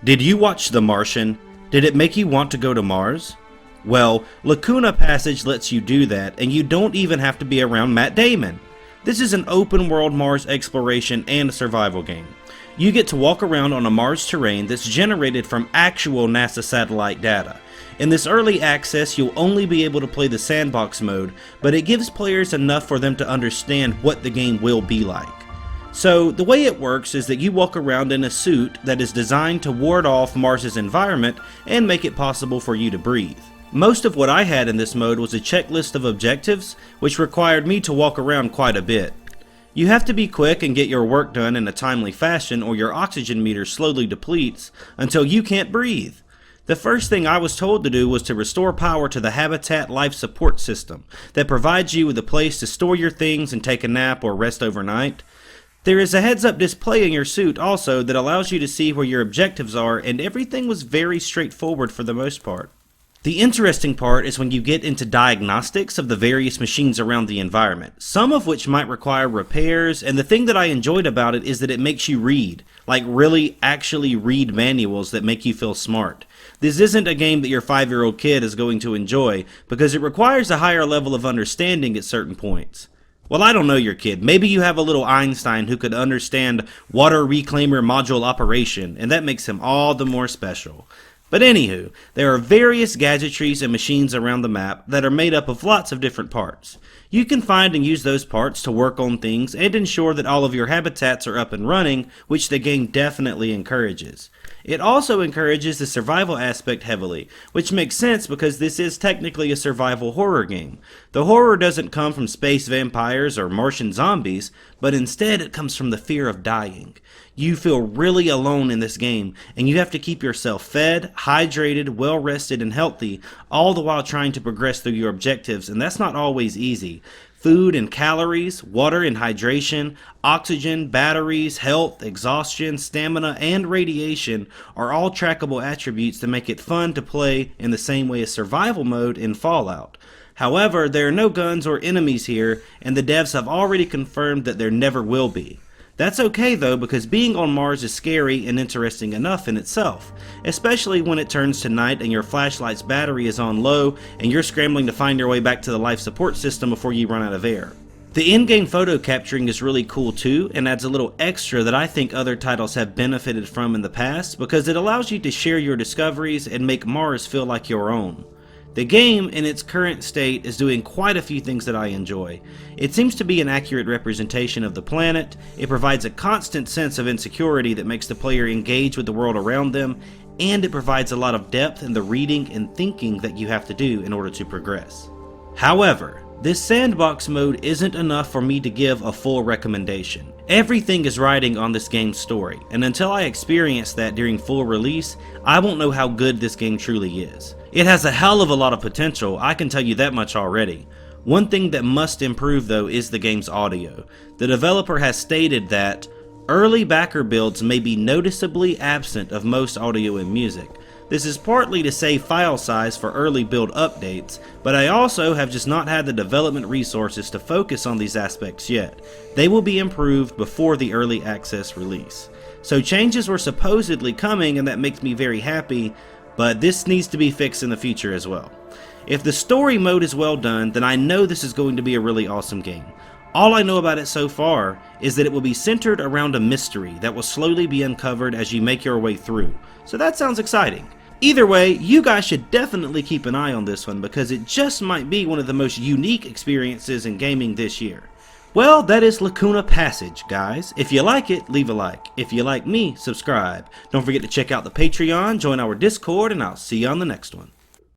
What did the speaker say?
Did you watch The Martian? Did it make you want to go to Mars? Well, Lacuna Passage lets you do that, and you don't even have to be around Matt Damon. This is an open world Mars exploration and survival game. You get to walk around on a Mars terrain that's generated from actual NASA satellite data. In this early access, you'll only be able to play the sandbox mode, but it gives players enough for them to understand what the game will be like. So, the way it works is that you walk around in a suit that is designed to ward off Mars's environment and make it possible for you to breathe. Most of what I had in this mode was a checklist of objectives, which required me to walk around quite a bit. You have to be quick and get your work done in a timely fashion or your oxygen meter slowly depletes until you can't breathe. The first thing I was told to do was to restore power to the Habitat Life Support System that provides you with a place to store your things and take a nap or rest overnight. There is a heads-up display in your suit also that allows you to see where your objectives are, and everything was very straightforward for the most part. The interesting part is when you get into diagnostics of the various machines around the environment, some of which might require repairs, and the thing that I enjoyed about it is that it makes you read, like really actually read manuals that make you feel smart. This isn't a game that your 5-year-old kid is going to enjoy because it requires a higher level of understanding at certain points. Well, I don't know your kid. Maybe you have a little Einstein who could understand water reclaimer module operation, and that makes him all the more special. But anywho, there are various gadgetries and machines around the map that are made up of lots of different parts. You can find and use those parts to work on things and ensure that all of your habitats are up and running, which the game definitely encourages. It also encourages the survival aspect heavily, which makes sense because this is technically a survival horror game. The horror doesn't come from space vampires or Martian zombies, but instead it comes from the fear of dying. You feel really alone in this game, and you have to keep yourself fed, hydrated, well rested, and healthy, all the while trying to progress through your objectives, and that's not always easy. Food and calories, water and hydration, oxygen, batteries, health, exhaustion, stamina, and radiation are all trackable attributes that make it fun to play in the same way as survival mode in Fallout. However, there are no guns or enemies here, and the devs have already confirmed that there never will be. That's okay though, because being on Mars is scary and interesting enough in itself, especially when it turns to night and your flashlight's battery is on low and you're scrambling to find your way back to the life support system before you run out of air. The in-game photo capturing is really cool too, and adds a little extra that I think other titles have benefited from in the past, because it allows you to share your discoveries and make Mars feel like your own. The game, in its current state, is doing quite a few things that I enjoy. It seems to be an accurate representation of the planet, it provides a constant sense of insecurity that makes the player engage with the world around them, and it provides a lot of depth in the reading and thinking that you have to do in order to progress. However, this sandbox mode isn't enough for me to give a full recommendation. Everything is riding on this game's story, and until I experience that during full release, I won't know how good this game truly is. It has a hell of a lot of potential, I can tell you that much already. One thing that must improve though is the game's audio. The developer has stated that early backer builds may be noticeably absent of most audio and music. This is partly to save file size for early build updates, but I also have just not had the development resources to focus on these aspects yet. They will be improved before the early access release. So changes were supposedly coming, and that makes me very happy, but this needs to be fixed in the future as well. If the story mode is well done, then I know this is going to be a really awesome game. All I know about it so far is that it will be centered around a mystery that will slowly be uncovered as you make your way through, so that sounds exciting. Either way, you guys should definitely keep an eye on this one because it just might be one of the most unique experiences in gaming this year. Well, that is Lacuna Passage, guys. If you like it, leave a like. If you like me, subscribe. Don't forget to check out the Patreon, join our Discord, and I'll see you on the next one.